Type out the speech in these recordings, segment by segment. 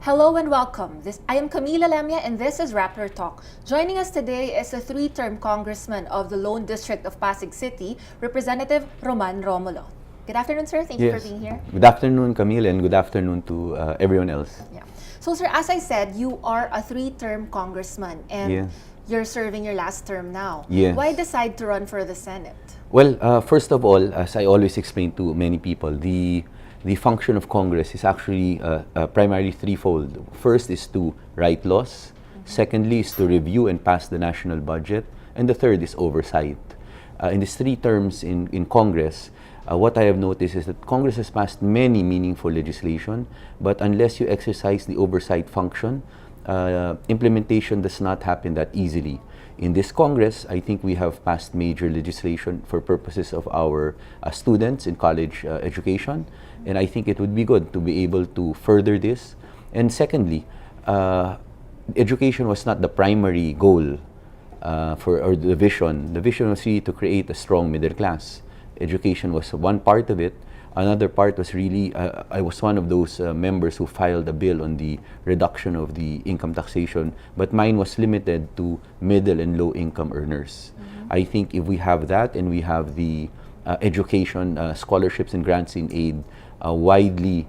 Hello and welcome. I am Camila Lemia and this is Rappler Talk. Joining us today is a three-term congressman of the Lone District of Pasig City, Representative Romulo. Good afternoon, sir. Thank you for being here. Good afternoon, Camille, and good afternoon to everyone else. Yeah. So, sir, as I said, you are a three-term congressman and you're serving your last term now. Yes. Why decide to run for the Senate? Well, first of all, as I always explain to many people, the function of Congress is actually primarily threefold. First is to write laws. Secondly is to review and pass the national budget. And the third is oversight. In these three terms in Congress, what I have noticed is that Congress has passed many meaningful legislation, but unless you exercise the oversight function, implementation does not happen that easily. In this Congress, I think we have passed major legislation for purposes of our students in college education, and I think it would be good to be able to further this. And secondly, education was not the primary goal or the vision. The vision was really to create a strong middle class. Education was one part of it. Another part was really, I was one of those members who filed a bill on the reduction of the income taxation, but mine was limited to middle and low income earners. I think if we have that and we have the education scholarships and grants in aid widely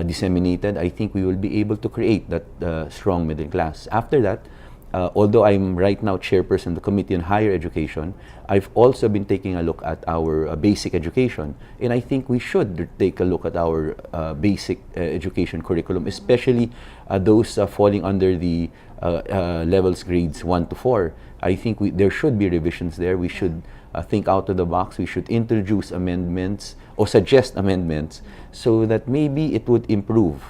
disseminated, I think we will be able to create that strong middle class. After that, although I'm right now chairperson of the Committee on Higher Education, I've also been taking a look at our basic education. And I think we should take a look at our basic education curriculum, especially those falling under the levels grades 1 to 4. I think there should be revisions there. We should think out of the box. We should introduce amendments or suggest amendments so that maybe it would improve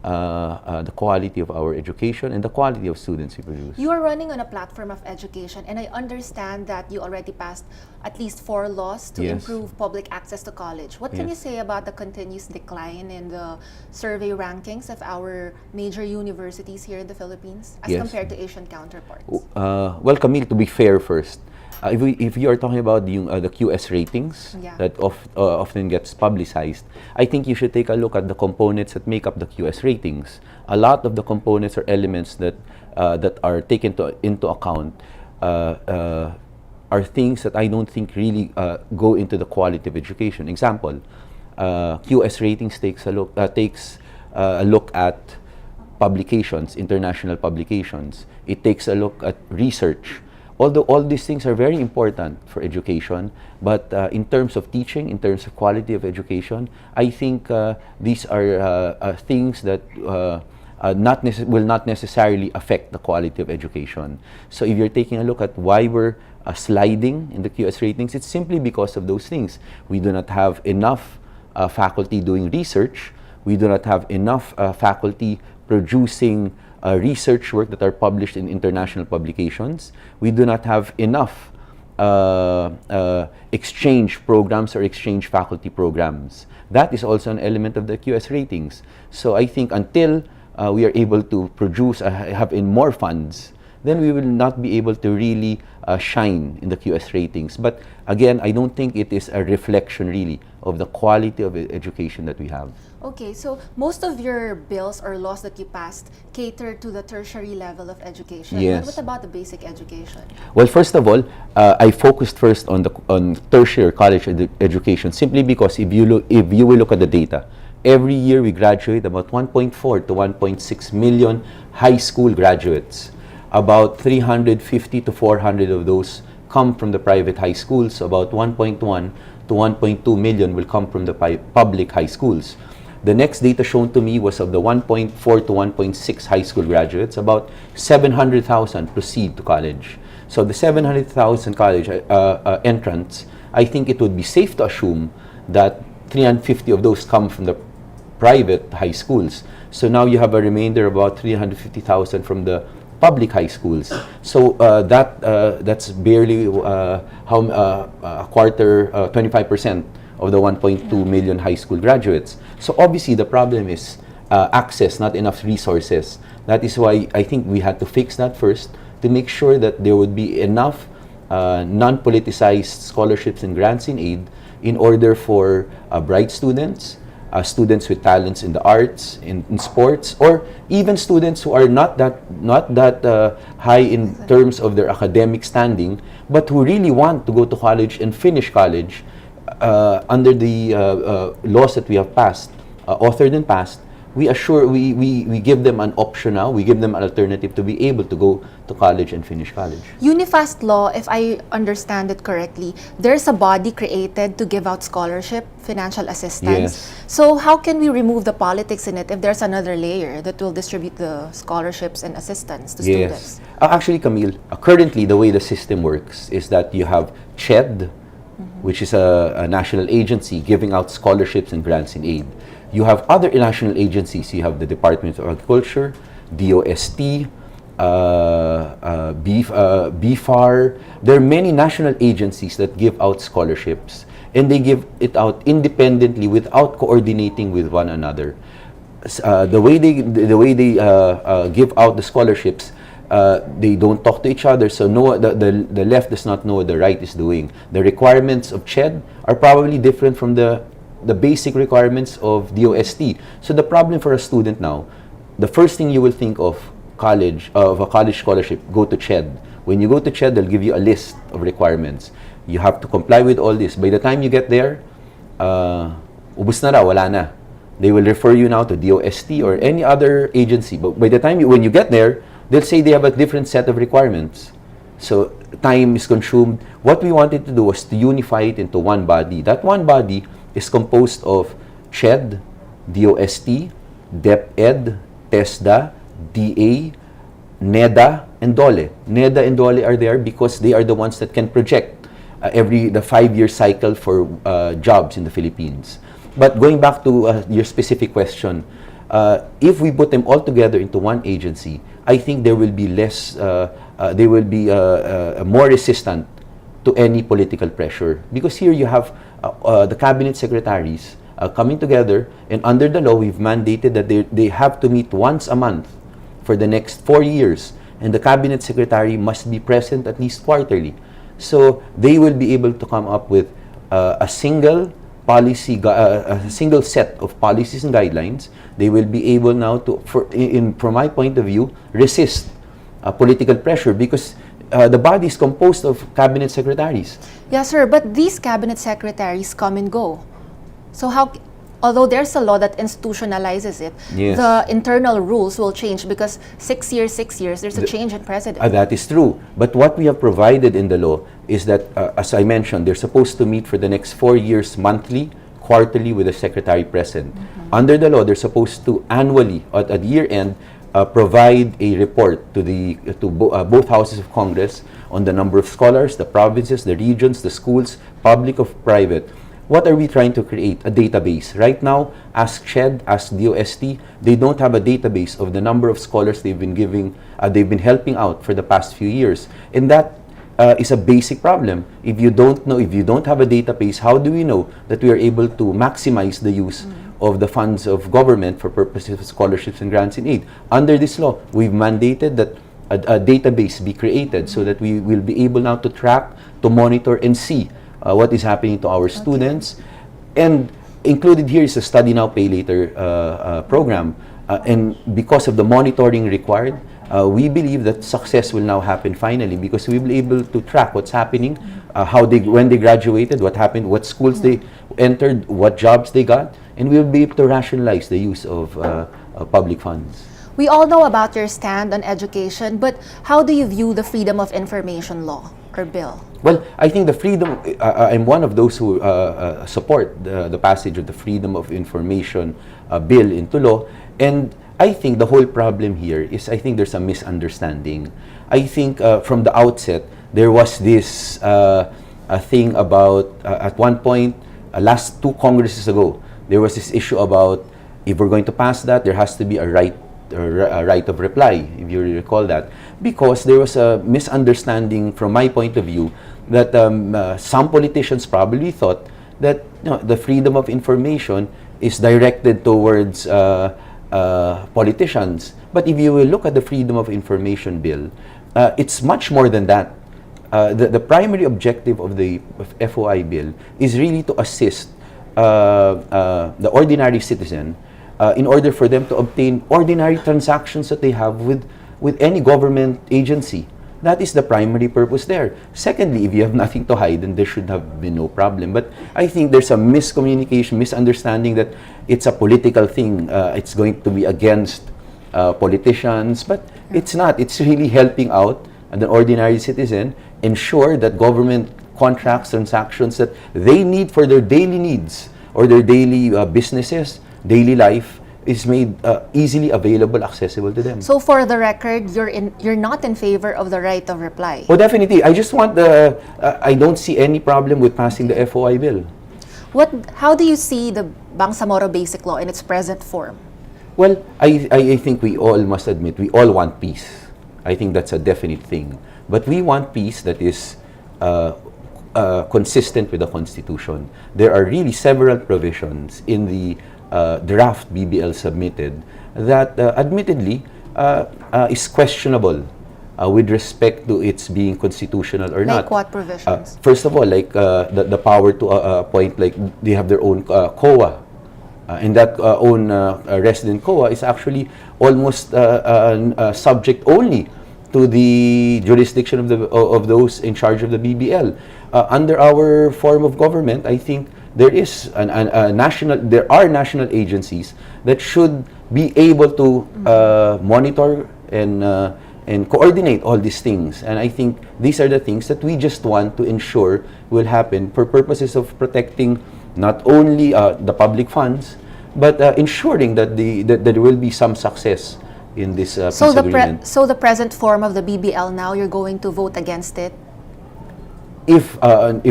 the quality of our education and the quality of students we produce. You are running on a platform of education, and I understand that you already passed at least 4 laws to improve public access to college. What can you say about the continuous decline in the survey rankings of our major universities here in the Philippines as compared to Asian counterparts? Well, Camille, to be fair first, if you are talking about the QS ratings that often gets publicized, I think you should take a look at the components that make up the QS ratings. A lot of the components or elements that are taken into account are things that I don't think really go into the quality of education. Example, QS ratings takes a look at publications, international publications. It takes a look at research. Although all these things are very important for education, but in terms of teaching, in terms of quality of education, I think these are things that will not necessarily affect the quality of education. So if you're taking a look at why we're sliding in the QS ratings, it's simply because of those things. We do not have enough faculty doing research. We do not have enough faculty producing research work that are published in international publications. We do not have enough exchange programs or exchange faculty programs. That is also an element of the QS ratings. So I think until we are able to produce, have in more funds, then we will not be able to really shine in the QS ratings. But again, I don't think it is a reflection really of the quality of education that we have. Okay, so most of your bills or laws that you passed cater to the tertiary level of education. Yes. What about the basic education? Well, first of all, I focused first on tertiary college education simply because if you will look at the data, every year we graduate about 1.4 to 1.6 million high school graduates. About 350 to 400 of those come from the private high schools. About 1.1 to 1.2 million will come from the public high schools. The next data shown to me was of the 1.4 to 1.6 high school graduates, about 700,000 proceed to college. So the 700,000 college entrants, I think it would be safe to assume that 350 of those come from the private high schools. So now you have a remainder of about 350,000 from the public high schools. So that's barely a quarter, 25% of the 1.2 million high school graduates. So obviously the problem is access, not enough resources. That is why I think we had to fix that first to make sure that there would be enough non-politicized scholarships and grants in aid in order for bright students, students with talents in the arts, in sports, or even students who are not that high in terms of their academic standing, but who really want to go to college and finish college under the laws that we have passed, authored and passed. We give them an option now, we give them an alternative to be able to go to college and finish college. Unifast law, if I understand it correctly, there's a body created to give out scholarship, financial assistance. Yes. So how can we remove the politics in it if there's another layer that will distribute the scholarships and assistance to students? Actually, Camille, currently the way the system works is that you have CHED, which is a national agency giving out scholarships and grants and aid. You have other national agencies. You have the Department of Agriculture, DOST, BFAR. There are many national agencies that give out scholarships, and they give it out independently without coordinating with one another. The way they give out the scholarships, they don't talk to each other, so the left does not know what the right is doing. The requirements of CHED are probably different from the basic requirements of DOST. So the problem for a student now, the first thing you will think of a college scholarship, go to CHED. When you go to CHED, they'll give you a list of requirements. You have to comply with all this. By the time you get there, ubus na raw, wala na. They will refer you now to DOST or any other agency. But by the time when you get there, they'll say they have a different set of requirements. So time is consumed. What we wanted to do was to unify it into one body. That one body is composed of CHED, DOST, DepEd, TESDA, DA, NEDA, and DOLE. NEDA and DOLE are there because they are the ones that can project the 5-year cycle for jobs in the Philippines. But going back to your specific question, if we put them all together into one agency, I think there will be they will be more resistant to any political pressure. Because here you have the cabinet secretaries coming together, and under the law, we've mandated that they have to meet once a month for the next 4 years, and the cabinet secretary must be present at least quarterly. So they will be able to come up with a single policy, a single set of policies and guidelines. They will be able now to, from my point of view, resist political pressure, because the body is composed of cabinet secretaries. Yes, sir, but these cabinet secretaries come and go. So how, although there's a law that institutionalizes it, Yes. the internal rules will change because 6 years, there's a change in president. That is true. But what we have provided in the law is that, as I mentioned, they're supposed to meet for the next 4 years monthly, quarterly, with the secretary present. Under the law, they're supposed to annually, at year end, provide a report to both houses of Congress on the number of scholars, the provinces, the regions, the schools, public or private. What are we trying to create? A database. Right now, ask CHED, ask DOST, they don't have a database of the number of scholars they've been helping out for the past few years. And that is a basic problem. If you don't have a database, how do we know that we are able to maximize the use of the funds of government for purposes of scholarships and grants and aid? Under this law, we've mandated that a database be created so that we will be able now to track, to monitor, and see what is happening to our students. And included here is a Study Now, Pay Later program. And because of the monitoring required, we believe that success will now happen finally, because we will be able to track what's happening, when they graduated, what happened, what schools they entered, what jobs they got, and we will be able to rationalize the use of public funds. We all know about your stand on education, but how do you view the Freedom of Information law or bill? Well, I think the freedom, I'm one of those who support the passage of the Freedom of Information bill into law. And I think the whole problem here is, I think there's a misunderstanding. I think from the outset, there was this thing about, at one point, last 2 Congresses ago, there was this issue about, if we're going to pass that, there has to be a right of reply, if you recall that. Because there was a misunderstanding from my point of view that some politicians probably thought that the freedom of information is directed towards politicians. But if you will look at the Freedom of Information bill, it's much more than that. The primary objective of the FOI bill is really to assist the ordinary citizen, in order for them to obtain ordinary transactions that they have with any government agency. That is the primary purpose there. Secondly, if you have nothing to hide, then there should have been no problem. But I think there's a miscommunication, misunderstanding that it's a political thing. It's going to be against politicians, but it's not. It's really helping out the ordinary citizen, ensure that government contracts, transactions that they need for their daily needs or their daily businesses, daily life, is made easily available, accessible to them. So for the record, you're not in favor of the right of reply? Oh, definitely. I just want I don't see any problem with passing the FOI bill. How do you see the Bangsamoro Basic Law in its present form? Well, I think we all must admit, we all want peace. I think that's a definite thing. But we want peace that is consistent with the Constitution. There are really several provisions in the draft BBL submitted that admittedly is questionable with respect to its being constitutional or not. Like what provisions? First of all, like the power to appoint, like they have their own COA. And that own resident COA is actually almost subject only to the jurisdiction of those in charge of the BBL. Under our form of government, I think there is there are national agencies that should be able to monitor and coordinate all these things. And I think these are the things that we just want to ensure will happen for purposes of protecting not only the public funds, but ensuring that there will be some success in this peace agreement. So the present form of the BBL now, you're going to vote against it? If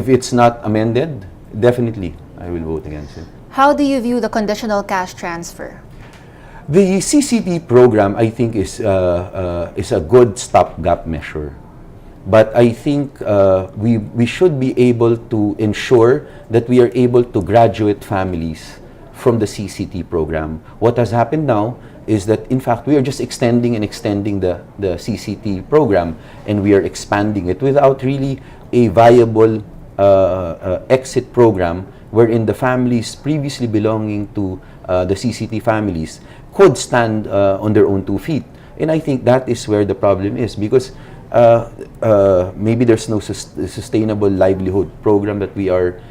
it's not amended, definitely I will vote against it. How do you view the conditional cash transfer? The CCT program, I think, is a good stopgap measure. But I think we should be able to ensure that we are able to graduate families from the CCT program. What has happened now is that, in fact, we are just extending and extending the CCT program, and we are expanding it without really a viable exit program wherein the families previously belonging to the CCT families could stand on their own 2 feet. And I think that is where the problem is, because maybe there's no sustainable livelihood program that we are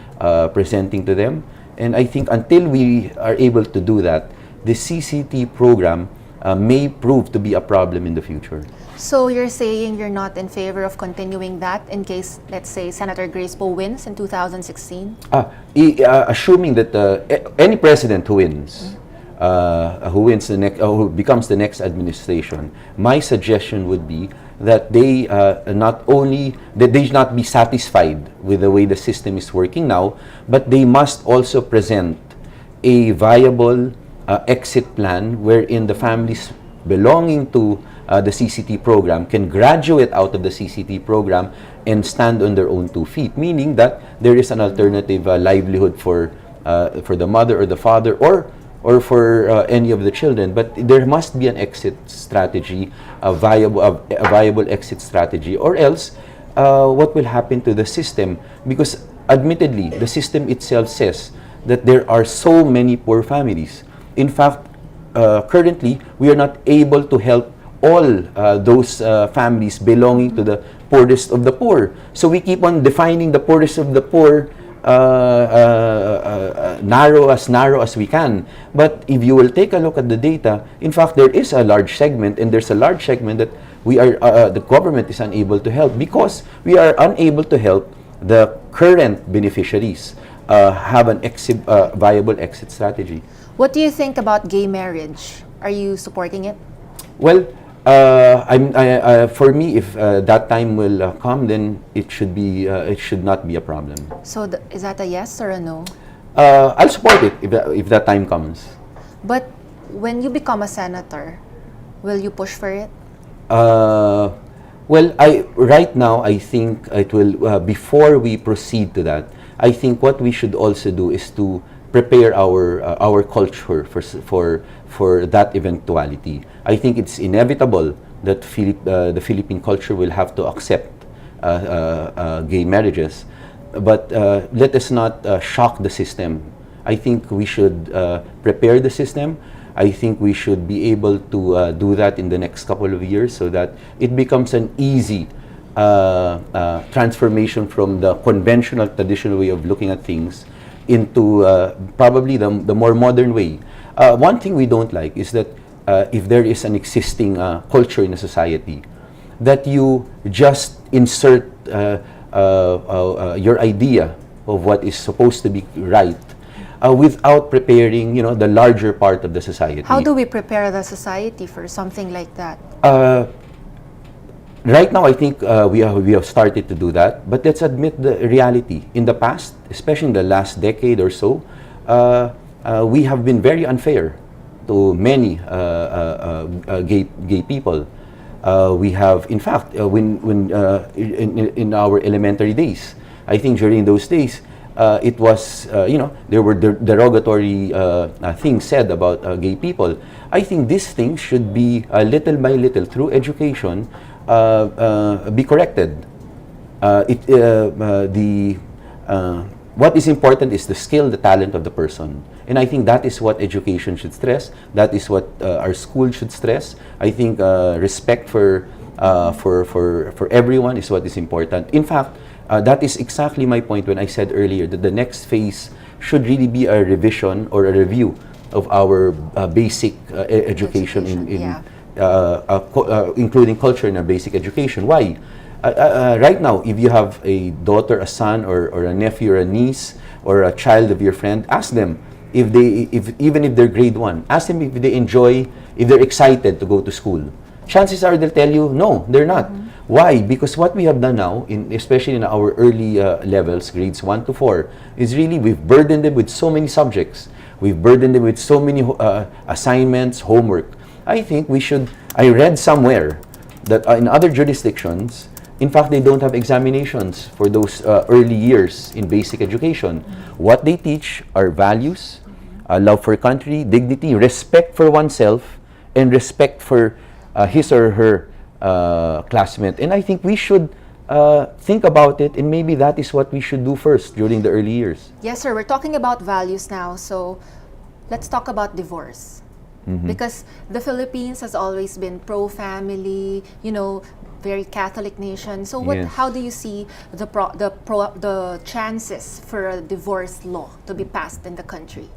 presenting to them. And I think until we are able to do that, the CCT program may prove to be a problem in the future. So you're saying you're not in favor of continuing that in case, let's say, Senator Grace Poe wins in 2016? Assuming that any president who wins, who becomes the next administration, my suggestion would be that they they should not be satisfied with the way the system is working now, but they must also present a viable exit plan wherein the families belonging to the CCT program can graduate out of the CCT program and stand on their own 2 feet, meaning that there is an alternative livelihood for the mother or the father or for any of the children. But there must be an exit strategy, a viable exit strategy, or else what will happen to the system? Because admittedly, the system itself says that there are so many poor families. In fact, currently, we are not able to help all those families belonging to the poorest of the poor. So we keep on defining the poorest of the poor narrow as we can. But if you will take a look at the data, in fact, there is a large segment, and there's a large segment that the government is unable to help because we are unable to help the current beneficiaries have an viable exit strategy. What do you think about gay marriage? Are you supporting it? Well, for me, if that time will come, then it should not be a problem. So is that a yes or a no? I'll support it if that time comes. But when you become a senator, will you push for it? Well, right now I think it will. Before we proceed to that, I think what we should also do is to prepare our culture for that eventuality. I think it's inevitable that the Philippine culture will have to accept gay marriages, but let us not shock the system I think we should prepare the system. I think we should be able to do that in the next couple of years so that it becomes an easy transformation from the conventional, traditional way of looking at things into probably the more modern way. One thing we don't like is that if there is an existing culture in a society, that you just insert your idea of what is supposed to be right without preparing, the larger part of the society. How do we prepare the society for something like that? Right now, I think we have started to do that, but let's admit the reality. In the past, especially in the last decade or so, we have been very unfair to many gay people. We have, in fact, in our elementary days, I think during those days, it was, there were derogatory things said about gay people. I think these things should be little by little through education be corrected. What is important is the skill, the talent of the person. And I think that is what education should stress. That is what our school should stress. I think respect for everyone is what is important. In fact, that is exactly my point when I said earlier that the next phase should really be a revision or a review of our basic education including culture in our basic education. Why? Right now, if you have a daughter, a son, or a nephew, or a niece, or a child of your friend, ask them even if they're grade 1, ask them if they enjoy, if they're excited to go to school. Chances are they'll tell you, no, they're not. Why? Because what we have done now, especially in our early levels, grades 1 to 4, is really we've burdened them with so many subjects. We've burdened them with so many assignments, homework. I think I read somewhere that in other jurisdictions, in fact, they don't have examinations for those early years in basic education. What they teach are values, love for country, dignity, respect for oneself, and respect for his or her classmate. And I think we should think about it, and maybe that is what we should do first during the early years. Yes, sir. We're talking about values now, so let's talk about divorce. Because the Philippines has always been pro-family, very Catholic nation. So how do you see the chances for a divorce law to be passed in the country?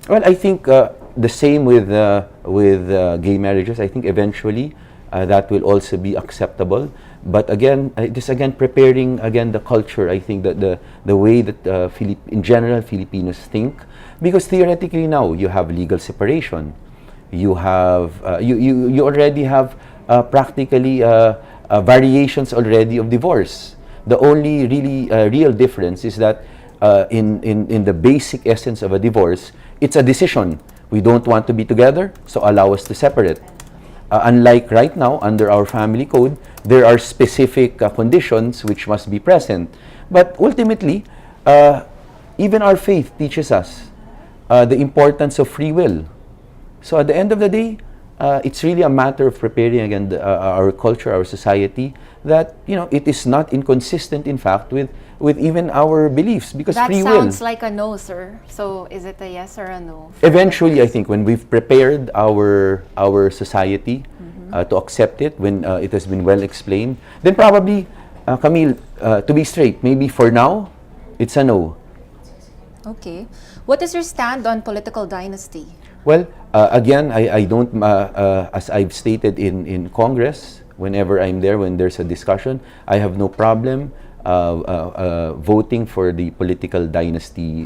Well, I think the same with gay marriages. I think eventually that will also be acceptable. But again, preparing the culture. I think that the way that in general Filipinos think, because theoretically now you have legal separation. You have you already have practically variations already of divorce. The only really real difference is that in the basic essence of a divorce, it's a decision. We don't want to be together, so allow us to separate. Unlike right now, under our family code, there are specific conditions which must be present. But ultimately, even our faith teaches us the importance of free will. So at the end of the day, it's really a matter of preparing again our culture, our society, that it is not inconsistent, in fact, with even our beliefs, because that free will. That sounds like a no, sir. So is it a yes or a no? Eventually, I think when we've prepared our society to accept it, when it has been well explained, then probably, Camille, to be straight, maybe for now, it's a no. Okay. What is your stand on political dynasty? Well, again, I don't, as I've stated in Congress, whenever I'm there, when there's a discussion, I have no problem voting for the political dynasty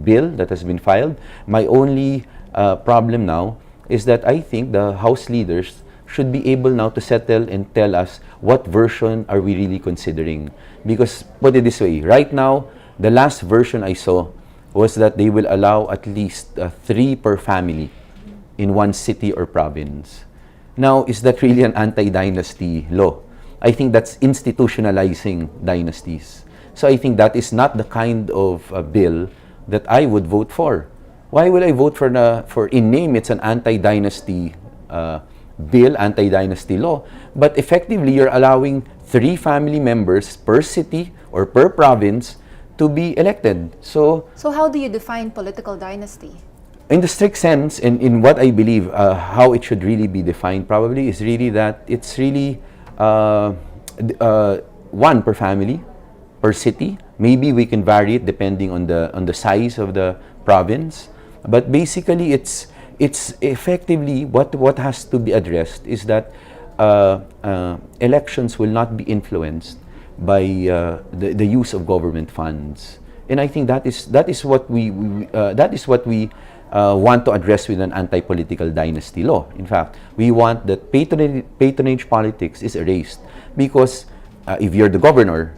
bill that has been filed. My only problem now is that I think the House leaders should be able now to settle and tell us what version are we really considering. Because, put it this way, right now, the last version I saw was that they will allow at least 3 per family in one city or province. Now, is that really an anti-dynasty law? I think that's institutionalizing dynasties. So I think that is not the kind of bill that I would vote for. Why would I vote for in name it's an anti-dynasty bill, anti-dynasty law, but effectively you're allowing 3 family members per city or per province to be elected. So how do you define political dynasty? in the strict sense, in what I believe, how it should really be defined probably is really that it's really one per family, per city. Maybe we can vary it depending on the size of the province. But basically, it's effectively what has to be addressed is that elections will not be influenced by the use of government funds. And I think that is what we want to address with an anti-political dynasty law. In fact, we want that patronage politics is erased, because if you're the governor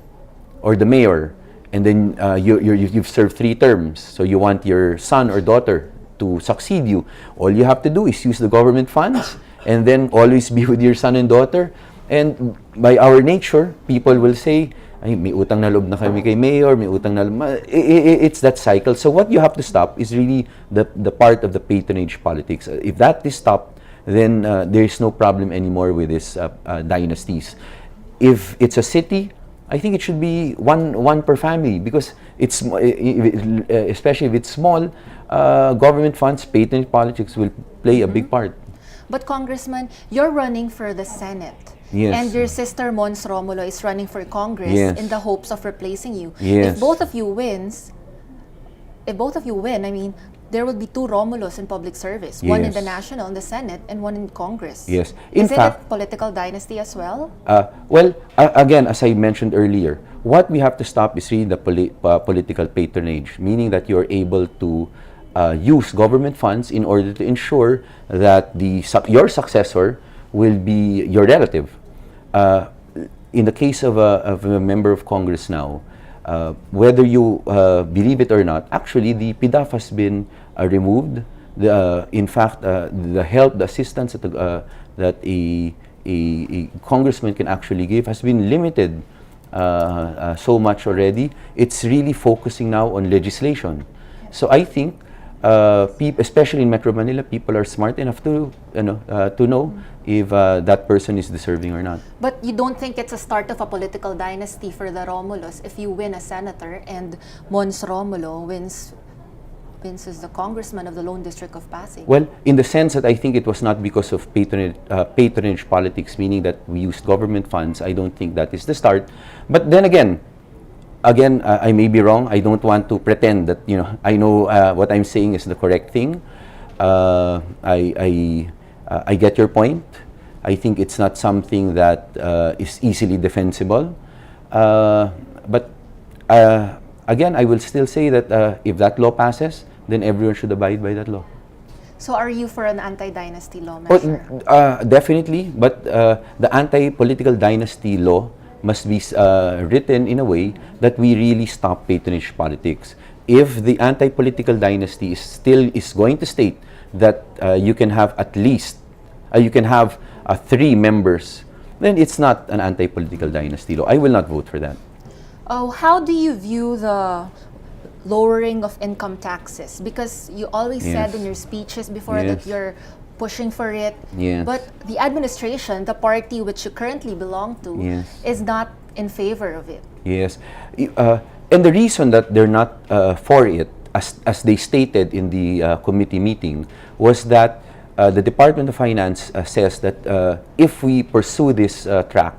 or the mayor, and then you've served 3 terms, so you want your son or daughter to succeed you, all you have to do is use the government funds and then always be with your son and daughter. And by our nature, people will say, ay, may utang na loob na kami kay mayor, may utang na loob. It's that cycle. So what you have to stop is really the part of the patronage politics. If that is stopped, then there is no problem anymore with these dynasties. If it's a city, I think it should be one per family, because it's especially if it's small, government funds, patronage politics will play a big part. But Congressman, you're running for the Senate. Yes. And your sister Mons Romulo is running for Congress in the hopes of replacing you. Yes. If both of you win, I mean, there will be 2 Romulos in public service. One in the National, in the Senate, and one in Congress. Yes. Is it a political dynasty as well? Well, again, as I mentioned earlier, what we have to stop is really the political patronage, meaning that you're able to use government funds in order to ensure that your successor will be your relative. In the case of a member of Congress now, whether you believe it or not, actually the PDAF has been removed. In fact, the help, the assistance that a congressman can actually give has been limited so much already. It's really focusing now on legislation. So I think, especially in Metro Manila, people are smart enough to know if that person is deserving or not. But you don't think it's a start of a political dynasty for the Romulos if you win a senator and Mons Romulo wins as the congressman of the Lone District of Pasig? Well, in the sense that I think it was not because of patronage politics, meaning that we used government funds. I don't think that is the start. But then again, I may be wrong. I don't want to pretend that I know what I'm saying is the correct thing. I get your point. I think it's not something that is easily defensible. But again, I will still say that if that law passes, then everyone should abide by that law. So are you for an anti-dynasty law measure? Definitely, but the anti-political dynasty law must be written in a way that we really stop patronage politics. If the anti-political dynasty is going to state that you can have at least 3 members, then it's not an anti-political dynasty law. I will not vote for that. How do you view the lowering of income taxes? Because you always said in your speeches before that you're pushing for it. Yes. But the administration, the party which you currently belong to, is not in favor of it. Yes. And the reason that they're not for it, as they stated in the committee meeting, was that the Department of Finance says that if we pursue this track,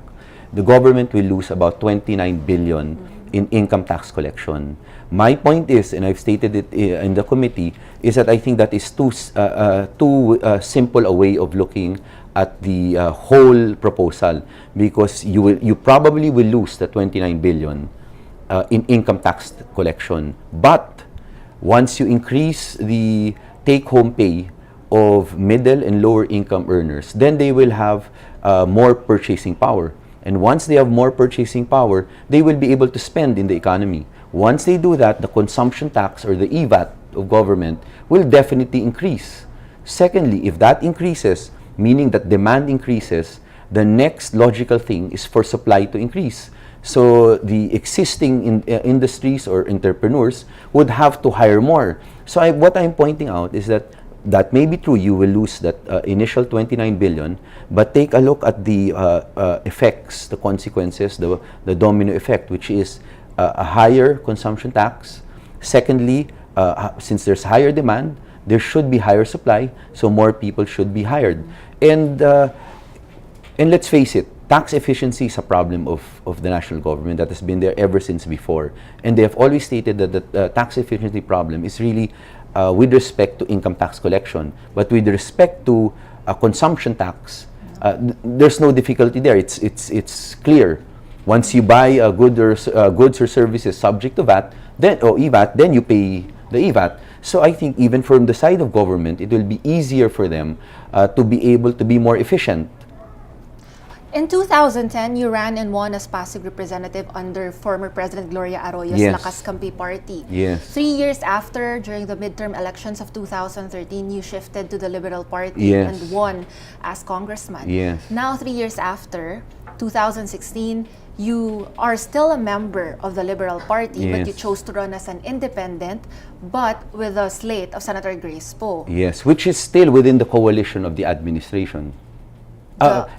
the government will lose about 29 billion in income tax collection. My point is, and I've stated it in the committee, is that I think that is too simple a way of looking at the whole proposal, because you probably will lose the 29 billion in income tax collection. But once you increase the take-home pay of middle and lower income earners, then they will have more purchasing power. And once they have more purchasing power, they will be able to spend in the economy. Once they do that, the consumption tax or the EVAT of government will definitely increase. Secondly, if that increases, meaning that demand increases, the next logical thing is for supply to increase. So the existing industries or entrepreneurs would have to hire more. So what I'm pointing out is that may be true, you will lose that initial 29 billion, but take a look at the effects, the consequences, the domino effect, which is a higher consumption tax. Secondly, since there's higher demand, there should be higher supply, so more people should be hired. And let's face it, tax efficiency is a problem of the national government that has been there ever since before. And they have always stated that the tax efficiency problem is really with respect to income tax collection. But with respect to consumption tax, there's no difficulty there. It's clear. Once you buy goods or services subject to VAT, then or EVAT, then you pay the EVAT. So I think even from the side of government, it will be easier for them to be able to be more efficient. In 2010, you ran and won as Pasig representative under former President Gloria Arroyo's Yes. Lakas Kampi party. Yes. 3 years after, during the midterm elections of 2013, you shifted to the Liberal Party Yes. and won as congressman. Yes. Now, 3 years after, 2016, you are still a member of the Liberal Party, but Yes. you chose to run as an independent, but with a slate of Senator Grace Poe. Yes, which is still within the coalition of the administration.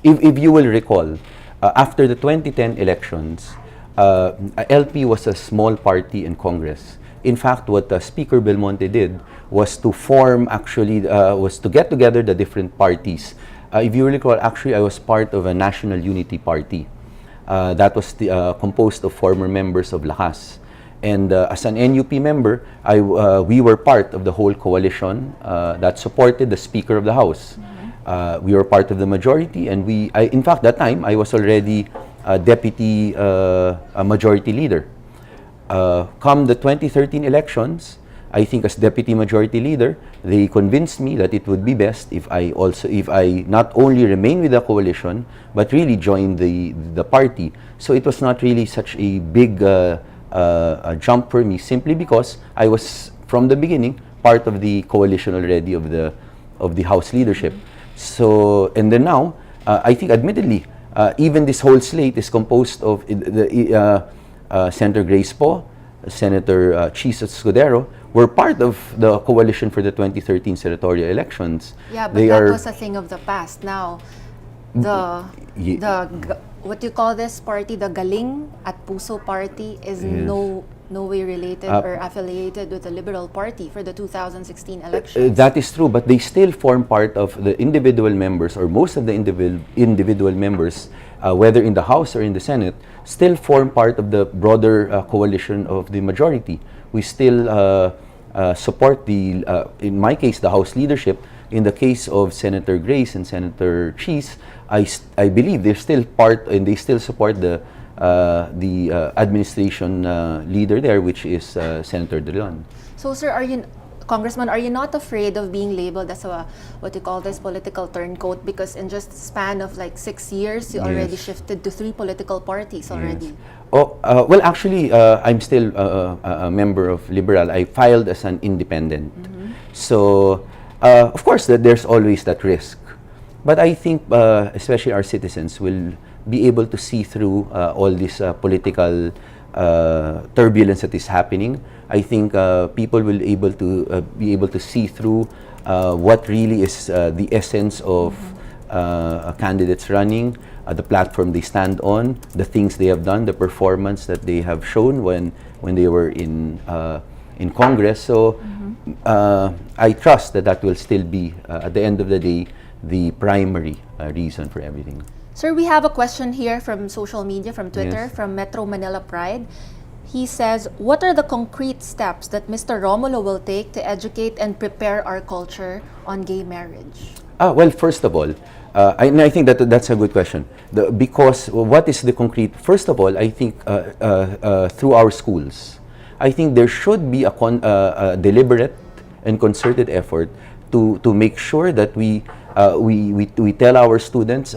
If you will recall, after the 2010 elections, LP was a small party in Congress. In fact, what Speaker Belmonte did was to form, was to get together the different parties. If you recall, actually, I was part of a National Unity Party. That was composed of former members of Lakas. And as an NUP member, we were part of the whole coalition that supported the Speaker of the House. We were part of the majority, and in fact, that time, I was already deputy majority leader. Come the 2013 elections, I think as deputy majority leader, they convinced me that it would be best if I not only remain with the coalition, but really join the party. So it was not really such a big a jump for me, simply because I was from the beginning part of the coalition already of the House leadership. So, and then now, I think admittedly, even this whole slate is composed of Senator Grace Poe, Senator Chis Escudero, were part of the coalition for the 2013 senatorial elections. Yeah, but that was a thing of the past. Now, what do you call this party? The Galing at Puso party is no way related or affiliated with the Liberal Party for the 2016 elections. That is true, but they still form part of the individual members, or most of the individual members, whether in the House or in the Senate, still form part of the broader coalition of the majority. We still support in my case, the House leadership. In the case of Senator Grace and Senator Chis, I believe they're still part, and they still support the administration leader there, which is Senator De Leon. So, sir, Congressman, are you not afraid of being labeled as what you call this political turncoat? Because in just a span of like 6 years, you already shifted to 3 political parties already. Yes. Well, actually, I'm still a member of Liberal. I filed as an independent. So, of course, there's always that risk. But I think, especially our citizens, will be able to see through all this political turbulence that is happening. I think people will be able to see through what really is the essence of candidates running, the platform they stand on, the things they have done, the performance that they have shown when they were in Congress. So I trust that will still be, at the end of the day, the primary reason for everything. Sir, we have a question here from social media, from Twitter, Yes. from Metro Manila Pride. He says, what are the concrete steps that Mr. Romulo will take to educate and prepare our culture on gay marriage? Well, first of all, I think that's a good question. Because what is the concrete? First of all, I think through our schools, I think there should be a deliberate and concerted effort to make sure that we tell our students,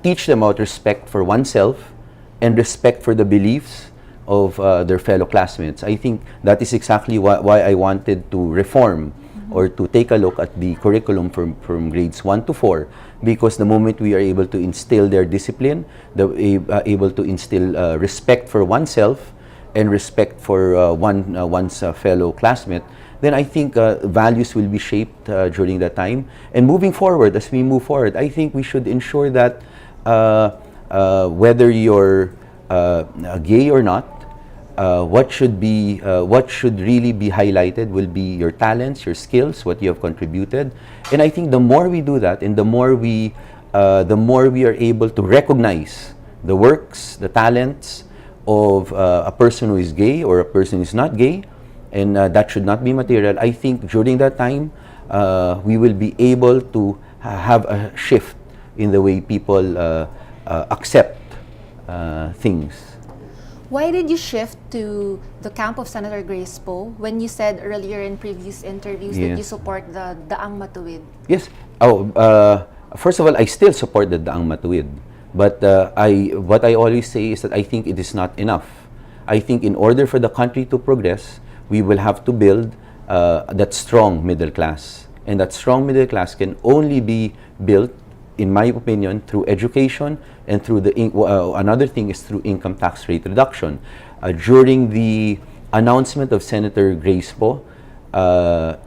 teach them about respect for oneself and respect for the beliefs of their fellow classmates. I think that is exactly why I wanted to reform or to take a look at the curriculum from grades 1 to 4, because the moment we are able to instill their discipline, able to instill respect for oneself and respect for one's fellow classmate, then I think values will be shaped during that time. And moving forward, as we move forward, I think we should ensure that whether you're gay or not, what should really be highlighted will be your talents, your skills, what you have contributed. And I think the more we do that, and the more we are able to recognize the works, the talents of a person who is gay or a person who is not gay, and that should not be material. I think during that time, we will be able to have a shift in the way people accept things. Why did you shift to the camp of Senator Grace Poe when you said earlier in previous interviews that you support the Daang Matuwid? Yes. First of all, I still support the Daang Matuwid. But what I always say is that I think it is not enough. I think in order for the country to progress, we will have to build that strong middle class. And that strong middle class can only be built, in my opinion, through education and through another thing is through income tax rate reduction. During the announcement of Senator Grace Poe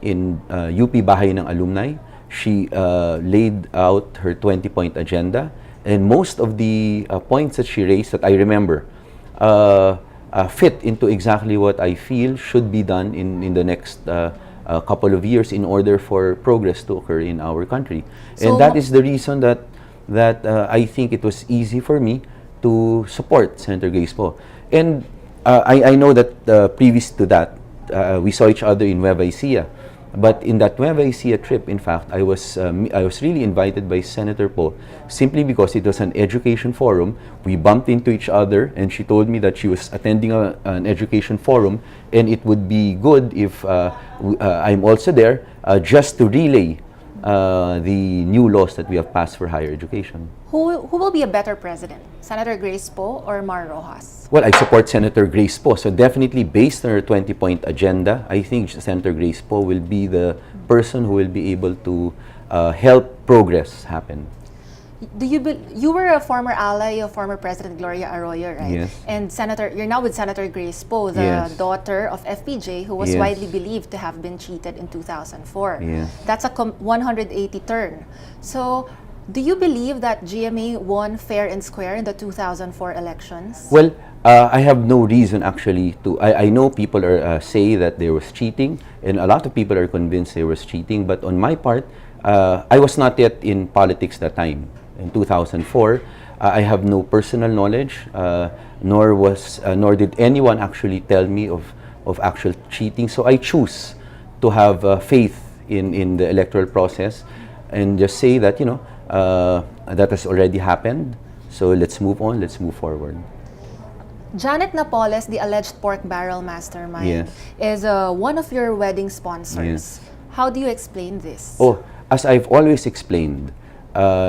in UP Bahay ng Alumni, she laid out her 20-point agenda, and most of the points that she raised that I remember fit into exactly what I feel should be done in the next couple of years in order for progress to occur in our country. So, and that is the reason that I think it was easy for me to support Senator Grace Poe. And I know that previous to that, we saw each other in Nueva Ecija. But in that Nueva Ecija trip, in fact, I was really invited by Senator Poe simply because it was an education forum. We bumped into each other, and she told me that she was attending an education forum, and it would be good if I'm also there just to relay the new laws that we have passed for higher education. Who will be a better president, Senator Grace Poe or Mar Rojas? Well, I support Senator Grace Poe. So definitely based on her 20-point agenda, I think Senator Grace Poe will be the person who will be able to help progress happen. You were a former ally of former President Gloria Arroyo, right? Yes. And you're now with Senator Grace Poe, the daughter of FPJ, who was widely believed to have been cheated in 2004. Yes. That's a 180 turn. So, do you believe that GMA won fair and square in the 2004 elections? Well, I have no reason actually to. I know people say that there was cheating, and a lot of people are convinced there was cheating. But on my part, I was not yet in politics that time. In 2004, I have no personal knowledge, nor did anyone actually tell me of actual cheating. So I choose to have faith in the electoral process, and just say that that has already happened. So let's move on. Let's move forward. Janet Napoles, the alleged pork barrel mastermind, is one of your wedding sponsors. Yes. How do you explain this? Oh, as I've always explained,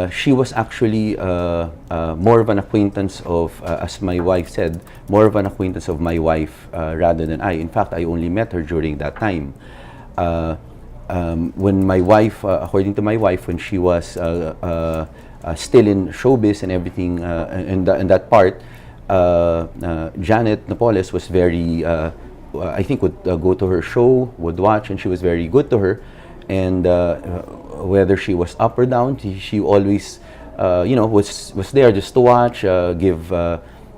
she was actually more of an acquaintance of, as my wife said, more of an acquaintance of my wife rather than I. In fact, I only met her during that time. When my wife, according to my wife, when she was still in showbiz and everything, and that part, Janet Napoles was very, I think would go to her show, would watch, and she was very good to her. And whether she was up or down, she always, was there just to watch, give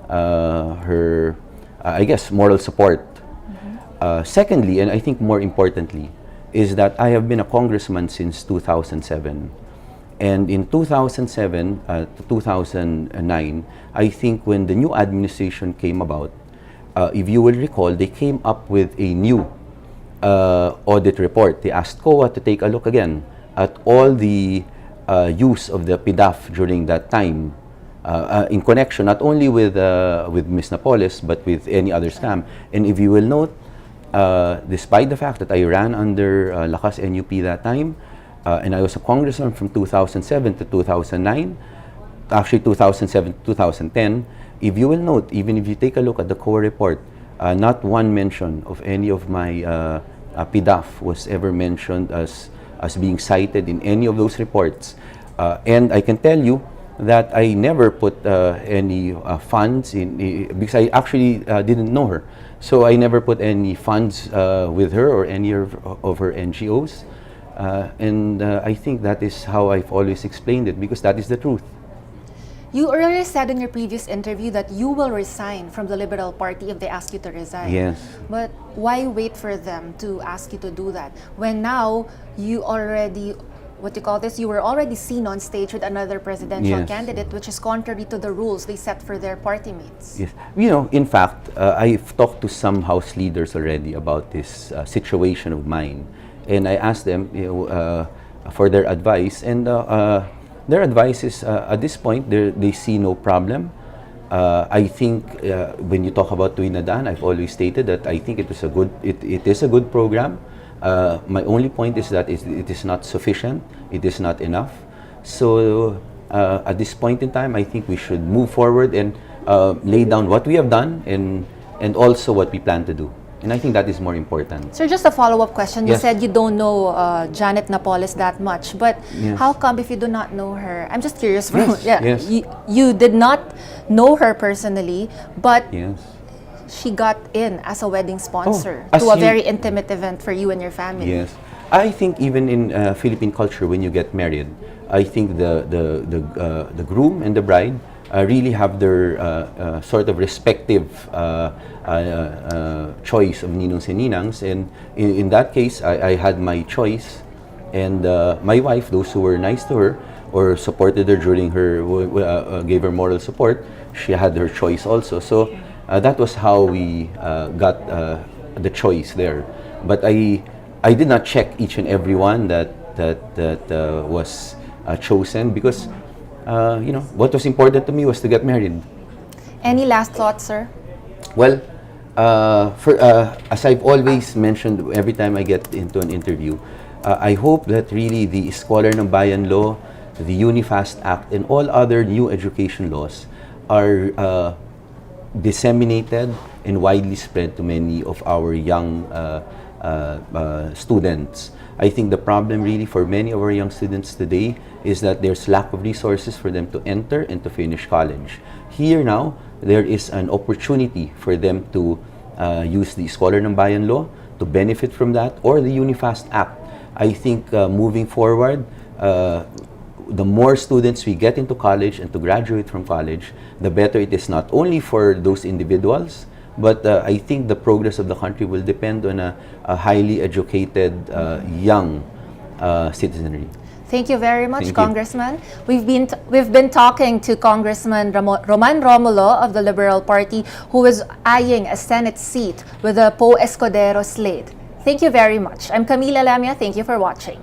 her, I guess, moral support. Mm-hmm. Secondly, and I think more importantly, is that I have been a congressman since 2007. And in 2007 to 2009, I think when the new administration came about, if you will recall, they came up with a new audit report. They asked COA to take a look again at all the use of the PDAF during that time in connection not only with Ms. Napoles but with any other scam. And if you will note, despite the fact that I ran under Lakas NUP that time, and I was a congressman from 2007 to 2009, actually 2007 to 2010, if you will note, even if you take a look at the COA report, not one mention of any of my PDAF was ever mentioned as being cited in any of those reports. And I can tell you that I never put any funds in, because I actually didn't know her. So I never put any funds with her or any of her NGOs. And I think that is how I've always explained it, because that is the truth. You earlier said in your previous interview that you will resign from the Liberal Party if they ask you to resign. Yes. But why wait for them to ask you to do that when now you already, what you call this, you were already seen on stage with another presidential Yes. candidate, which is contrary to the rules they set for their party mates? Yes. You know, in fact, I've talked to some House leaders already about this situation of mine. And I asked them for their advice. And their advice is, at this point, they see no problem. I think when you talk about Tuwinadaan, I've always stated that I think it is a good program. My only point is that it is not sufficient. It is not enough. So at this point in time, I think we should move forward and lay down what we have done and also what we plan to do. And I think that is more important. Sir, just a follow-up question. You Yes. said you don't know Janet Napoles that much, but Yes. how come if you do not know her? I'm just curious. Yes, Yeah, yes. you did not know her personally, but Yes. she got in as a wedding sponsor as to a you- very intimate event for you and your family. Yes. I think even in Philippine culture, when you get married, I think the groom and the bride really have their sort of respective choice of ninongs and ninangs. And in that case, I had my choice. And my wife, those who were nice to her or supported her during her, gave her moral support, she had her choice also. So that was how we got the choice there. But I did not check each and every one that was chosen because what was important to me was to get married. Any last thoughts, sir? Well, as I've always mentioned every time I get into an interview, I hope that really the Scholar ng Bayan Law, the Unifast Act, and all other new education laws are disseminated and widely spread to many of our young students. I think the problem really for many of our young students today is that there's lack of resources for them to enter and to finish college. Here now, there is an opportunity for them to use the Scholar ng Bayan Law to benefit from that, or the Unifast Act. I think moving forward, the more students we get into college and to graduate from college, the better it is not only for those individuals, but I think the progress of the country will depend on a highly educated young citizenry. Thank you very much, Thank you. Congressman. We've been talking to Congressman Roman Romulo of the Liberal Party, who is eyeing a Senate seat with the Poe Escudero slate. Thank you very much. I'm Camila Lamia. Thank you for watching.